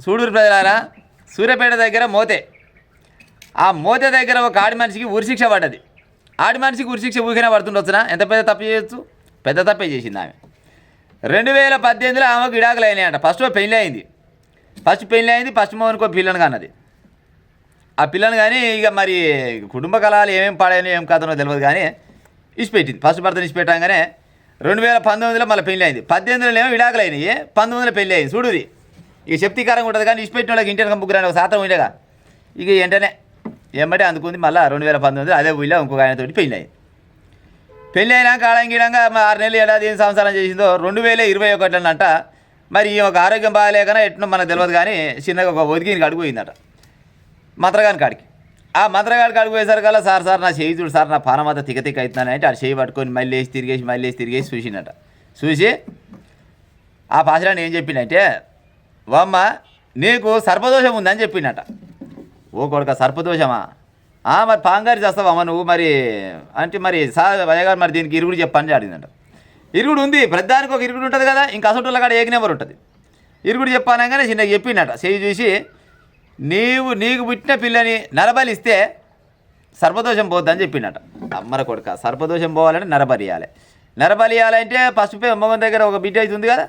సూడూరు ప్రజలారా, సూర్యాపేట దగ్గర మోతే, ఆ మోతే దగ్గర ఒక ఆడి మనిషికి ఉరిశిక్ష పడ్డది. ఆడి మనిషికి ఉరిశిక్ష ఊరికైనా పడుతుండొచ్చునా? ఎంత పెద్ద తప్పు చేయొచ్చు? పెద్ద తప్పే చేసింది ఆమె. 2018లో ఆమెకు విడాకులు అయినాయంట. ఫస్ట్ పెళ్ళి అయింది. ఫస్ట్ మోహన్కో పిల్లని కన్నది. ఆ పిల్లని కానీ ఇక మరి కుటుంబ కళాలు ఏమేమి పాడాయనో ఏం కథనో తెలియదు కానీ ఇచ్చిపెట్టింది. ఫస్ట్ భర్తను ఇచ్చిపెట్టగానే 2019లో మళ్ళీ పెళ్ళి అయింది. 18లో ఏమో విడాకులు అయినాయి, 19లో పెళ్ళి అయింది. చూడుది ఇక శక్తికారంగా ఉంటుంది కానీ ఇచ్చిపెట్టిన వాళ్ళకి ఇంటి ముగ్గురు ఒక శాతం ఉండేగా. ఇక వెంటనే ఏమంటే అందుకుంది. మళ్ళీ 2019 అదే ఊళ్ళో ఇంకొక ఆయనతోటి పెళ్ళి అయింది. పెళ్ళి అయినాక ఆడంగిడంగా 6 నెలలు ఏడాది ఏం సంవత్సరం చేసిందో 2021 అంట. మరి ఒక ఆరోగ్యం బాగాలేకనా ఎట్నో మనకు తెలియదు కానీ చిన్నగా ఒక ఒదిగిని అడిగిపోయిందట మంత్రగాని కాడికి. ఆ మంత్రగాడికి అడిగిపోయేసరికల్లా సార్ నా చేయి చూడు సార్, నా పానమాత తిక్క అవుతున్నాను అంటే ఆ చేయి పట్టుకొని మళ్ళీ తిరిగేసి చూసినట. చూసి ఆ పాశరాన్ని ఏం చెప్పిందంటే, వమ్మ నీకు సర్పదోషం ఉందని చెప్పిందట. ఓ కొడుక సర్పదోషమా? మరి పాంగారి చేస్తావమ్మ నువ్వు మరి అంటే మరి అయ్యగారు మరి దీనికి ఇరుగుడు చెప్పని అడిగిందంట. ఇరుగుడు ఉంది, ప్రతిదానికి ఒక ఇరుగుడు ఉంటుంది కదా, ఇంకా అసలు కాడ ఏక నెంబర్ ఉంటుంది. ఇరుగుడు చెప్పానగానే చిన్నగా చెప్పిందట. చేయి చూసి నీకు పుట్టిన పిల్లని నరబలిస్తే సర్పదోషం పోద్దని చెప్పిందట. అమ్మర కొడుక సర్పదోషం పోవాలంటే నరబలి ఇవ్వాలంటే ఫస్ట్ మొగన్ దగ్గర ఒక బిడ్డ అవుతుంది కదా,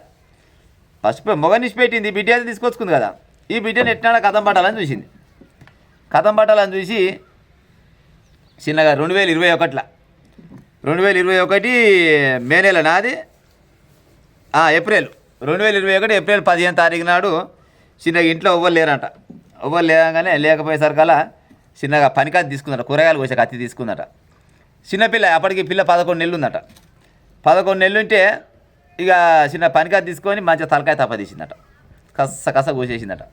ఫస్ట్ మొగని పెట్టింది, బిడ్డ అయితే తీసుకొచ్చుకుంది కదా. ఈ బిడ్డని ఎట్లా కథం పట్టాలని చూసింది. కథం పట్టాలని చూసి చిన్నగా 2021 మే నెల నాది ఏప్రిల్ 2021 ఏప్రిల్ 15 తారీఖు నాడు చిన్నగా ఇంట్లో ఎవ్వరు లేరంట. ఎవ్వరు లేగానే లేకపోయేసరికల్లా చిన్నగా పనికత్తి తీసుకుందట, కూరగాయలు కోసే కత్తి తీసుకుందట. చిన్నపిల్ల అప్పటికి పిల్ల 11 నెలలు ఉందట. 11 నెలలు ఉంటే ఇక చిన్న పనికత్తి తీసుకొని మంచిగా తలకాయ తప్ప తీసిందట. కస కోసేసిందట.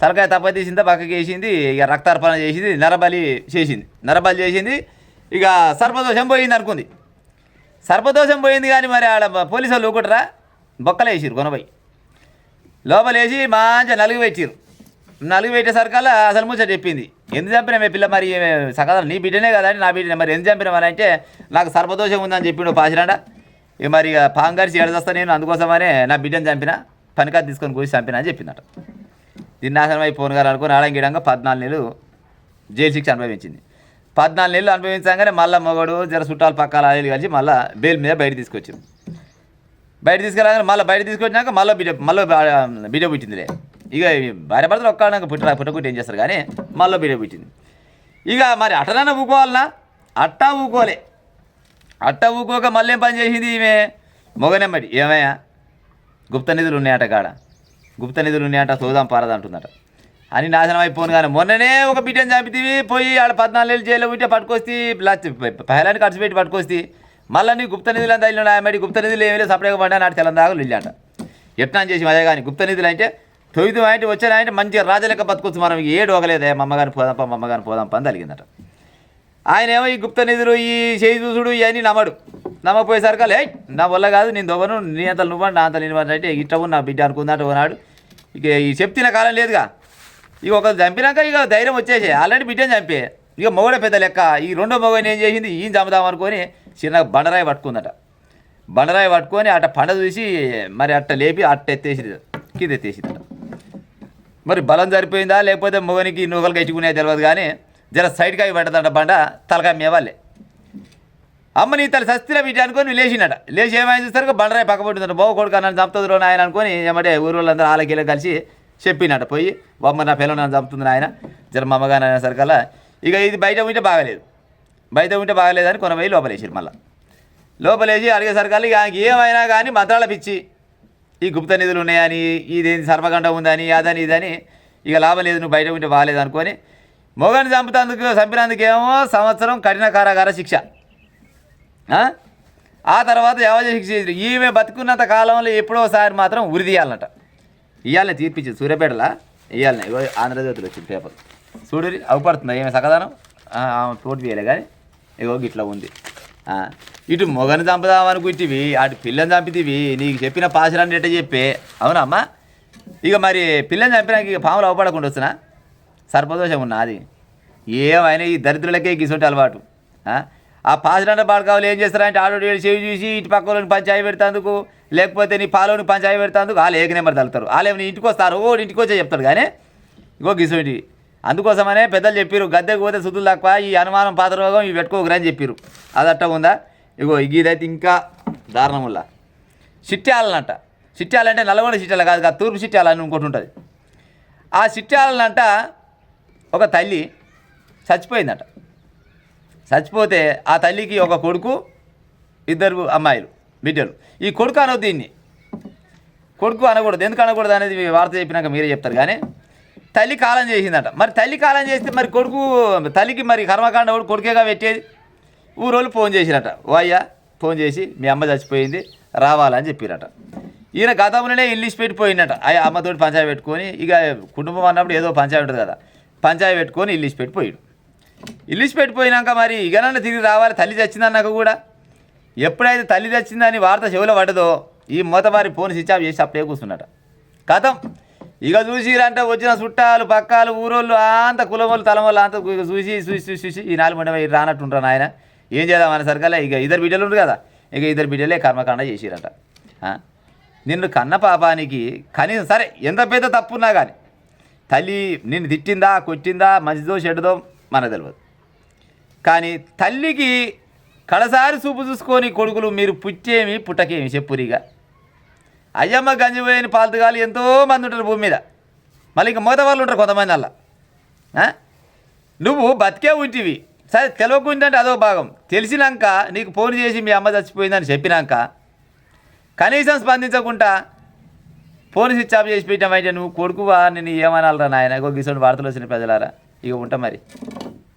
తలకాయ తప్ప తీసిందా పక్కకి వేసింది. ఇక రక్తార్పణ చేసింది, నరబలి చేసింది. ఇక సర్పదోషం పోయింది అనుకుంది. సర్పదోషం పోయింది కానీ మరి ఆడ పోలీసు వాళ్ళు ఊకుట్రా బొక్కలు వేసిరు కొనబోయి లోపలేసి మంచిగా నలుగు పెట్టేసరికల్లా అసలు ముచ్చట చెప్పింది. ఎందుకు చంపినా మీ పిల్ల మరి సకదా నీ బిడ్డనే కదా అని, నా బిడ్డనే మరి ఎందుకు చంపినా మరి అంటే నాకు సర్పదోషం ఉందని చెప్పిండు పాసిరాండ. ఇక మరి పాంగారిచి ఏడదస్తా నేను అందుకోసమనే నా బిడ్డను చంపిన, పనికాదు తీసుకొని కూర్చి చంపినా అని చెప్పిందట. దీన్ని నాశనం అయిపోను గారు అనుకుని ఆడంగిడంగా 14 నెలలు జైలు శిక్ష అనుభవించింది. 14 నెలలు అనుభవించగానే మళ్ళీ మొగడు జర చుట్టాలు పక్కల ఆలీలు కలిసి మళ్ళీ బెయిల్ మీద బయట తీసుకొచ్చింది. బయట తీసుకురాగానే మళ్ళీ బయట తీసుకొచ్చినాక మళ్ళీ బిడ్డ పుట్టిందిలే. ఇక భార్య భర్తలు ఒక్కడానికి పుట్టకుంటే ఏం చేస్తారు కానీ మళ్ళీ బిడ్డ పుట్టింది. ఇక మరి అట్టనన్నా ఊకోవాలన్నా అట్టా ఊకోక మళ్ళీ ఏం పని చేసింది ఈమె మొగనెమ్మడి. ఏమయ్యా గుప్త నిధులు ఉన్నాయంట సోదాం పారదంటుందట అని నాశనం అయిపోను. కానీ మొన్ననే ఒక బిడ్డను చంపితివి పోయి ఆడ 14 నెలలు జైల్లో ఉంటే పట్టుకొస్తే పహలాన్ని ఖర్చు పెట్టి పట్టుకొస్తే మళ్ళీ నీ గుప్త నిధులు అంతా ఇల్లు ఆయమడి గుప్త నిధులు ఏమీ సపరేట్గా పడ్డా నాటి తెలందాగా ఇల్లాట. ఎట్లా చేసి అదే కానీ గుప్త నిధులు అంటే తొయ్యి అంటే వచ్చానంటే మంచిగా రాజలెక్క బతుకొచ్చు. మనం ఏడు ఒకలేదే మమ్మగారిని పోదాంపా అని తలిగిందట. ఆయన ఏమో ఈ గుప్త నిధులు ఈ చేయి చూసుడు ఇవన్నీ నమ్మపోయేసరికి నా వల్ల కాదు, నేను దొవ్వను, నీ అంతలు నువ్వండి నా అంతలు నిలబడి అంటే ఇట్టవు నా బిడ్డ అనుకుందంట ఓనాడు. ఇక ఈ చెప్తిన కాలం లేదుగా. ఇక ఒకరు చంపినాక ఇక ధైర్యం వచ్చేసి ఆల్రెడీ బిడ్డని చంపే ఇక మొగడ పెద్ద లెక్క. ఈ రెండో మొగని ఏం చేసింది, ఈయన చంపుదాం అనుకొని చిన్న బండరాయి పట్టుకుందట. బండరాయి పట్టుకొని అట్ట పండ చూసి మరి అట్ట లేపి అట్ట కింద ఎత్తేసిందట. మరి బలం సరిపోయిందా లేకపోతే మొగనికి నూకలు గచ్చుకునే తెలియదు కానీ జర సైడ్కి అవి పడ్డదట బండ తలకాయ మేవాళ్ళే. అమ్మ నీ తల్లి సస్తిన బిడ్డ అనుకొని లేచిండట. లేచి ఏమైనా చూస్తారు బండరాయి పక్కపడుతుందట. బావు కొడుకు నన్ను చంపుతుందిరో నాయన అనుకొని ఏమంటే ఊరు వాళ్ళందరూ ఆలకీలో కలిసి చెప్పినట పోయి బొమ్మ నా పిల్లలు నన్ను చంపుతుంది ఆయన జర మా అమ్మగాని అనేసరికల్లా ఇక ఇది బయట ఉంటే బాగలేదని కొనబోయి లోపలేసారు. మళ్ళీ లోపలేసి అడిగేసరికల్లా ఇక ఏమైనా కానీ మంత్రాల పిచ్చి ఈ గుప్త నిధులు ఉన్నాయని ఇదేంటి సర్పగండ ఉందని అదని ఇదని ఇక లాభం లేదు, నువ్వు బయట ఉంటే బాగాలేదు అనుకొని మొగని చంపినందుకేమో సంవత్సరం కఠిన కారాగార శిక్ష. ఆ తర్వాత యావజ శిక్ష. ఈమె బతుకున్నంత కాలంలో ఎప్పుడోసారి మాత్రం ఉరి తీయాలన్నట. ఇవాళనే తీర్పించింది సూర్యాపేటలా, ఇవాళనే ఆంధ్రజ్యోతిలో వచ్చింది పేపర్ చూడరి అవపడుతుంది. ఏమి సకదానం పోటీ తీయలే కానీ ఇగో ఇట్లా ఉంది. ఇటు మొగని చంపుదామనుకుంటేవి అటు పిల్లని చంపితివి, నీకు చెప్పిన పాశరాన్ని ఎట్ట చెప్పే అవునమ్మా. ఇక మరి పిల్లని చంపినాక ఇక పాములు అవపడకుండా వచ్చినా సర్పదోషం ఉన్నది. ఏమైనా ఈ దరిద్రులకే గిసుంటే అలవాటు. ఆ పాసిరంట బాడకావులు ఏం చేస్తారంటే ఆడో చెవి చూసి ఇటు పక్కలోని పంచాయి పెడతాందుకు, లేకపోతే నీ పాలోని పంచాయి పెడతాందుకు వాళ్ళు ఏక నెంబర్ తగ్గుతారు. వాళ్ళు ఏమైనా ఇంటికి వస్తారు, ఇంటికి వచ్చే చెప్తాడు. కానీ ఇగో గిసోటి అందుకోసమనే పెద్దలు చెప్పారు, గద్దెకు పోతే సుద్దులు తక్కువ, ఈ అనుమానం పాత రోగం ఇవి పెట్టుకోకరని చెప్పారు. అదట్ట ఉందా? ఇగో ఇదైతే ఇంకా దారుణముల్లా చిట్యాలనంట. చిట్యాలంటే నల్గొండ చిట్యాల కాదు, తూర్పు చిట్యాలని ఇంకోటి ఉంటుంది. ఆ చిట్యాలనంట ఒక తల్లి చచ్చిపోయిందట. చచ్చిపోతే ఆ తల్లికి ఒక కొడుకు, ఇద్దరు అమ్మాయిలు, బిడ్డలు. ఈ కొడుకు అనవద్దు, దీన్ని కొడుకు అనకూడదు. ఎందుకు అనకూడదు అనేది వార్త చెప్పినాక మీరే చెప్తారు. కానీ తల్లి కాలం చేసిందట. మరి తల్లి కాలం చేస్తే మరి కొడుకు, తల్లికి మరి కర్మకాండ కొడుకేగా పెట్టేది. ఊరోళ్ళు ఫోన్ చేసిరట, ఓ అయ్యా ఫోన్ చేసి మీ అమ్మ చచ్చిపోయింది రావాలని చెప్పిరట. ఈయన గతంలోనే ఇల్లు పెట్టిపోయిందట. అమ్మతోటి పంచాయి పెట్టుకొని, ఇక కుటుంబం అన్నప్పుడు ఏదో పంచాయి ఉంటుంది కదా, పంచాయి పెట్టుకొని ఇల్లు పెట్టిపోయాడు. ఇల్లు పెట్టిపోయినాక మరి ఇకనన్నా తిరిగి రావాలి. తల్లి చచ్చిందన్నాక కూడా ఎప్పుడైతే తల్లి చచ్చిందని వార్త చెవిలో పడ్డదో ఈ మరి ఫోన్ స్విచ్ ఆఫ్ చేసి అప్పుడే కూర్చున్నట. కథం ఇక చూసిరంటే వచ్చిన చుట్టాలు పక్కాలు ఊరోళ్ళు అంత కులమోళ్ళు తలమోళ్ళు అంత చూసి చూసి చూసి చూసి ఈ 4 మంది రానట్టుంటారు. ఆయన ఏం చేద్దామని సరికల్లా ఇక ఇద్దరు బిడ్డలు ఉండరు కదా, ఇక ఇద్దరు బిడ్డలే కర్మకాండ చేసిరట. నిన్ను కన్న పాపానికి కనీసం సరే ఎంత పెద్ద తప్పున్నా కానీ తల్లి నిన్ను తిట్టిందా కొట్టిందా మంచిదో చెడ్డదో మనకు తెలియదు. కానీ తల్లికి కడసారి చూపు చూసుకొని కొడుకులు మీరు పుట్టేమి పుట్టకేమి చెప్పురిగా. అయ్యమ్మ గంజిపోయిన పాలతగాలు ఎంతోమంది ఉంటారు భూమి మీద, మళ్ళీ ఇంకా మోత వాళ్ళు ఉంటారు కొంతమంది. అలా నువ్వు బతికే ఉంటివి సరే, తెలియకుంటే అదో భాగం. తెలిసినాక నీకు ఫోన్ చేసి మీ అమ్మ చచ్చిపోయిందని చెప్పినాక కనీసం స్పందించకుండా ఫోన్ స్విచ్ ఆఫ్ చేసి పెట్టామంటే నువ్వు కొడుకువా, నేను ఏమనాలరా నాయన. గిసోని వార్తలు వచ్చిన ప్రజలారా, ఇక ఉంటా మరి.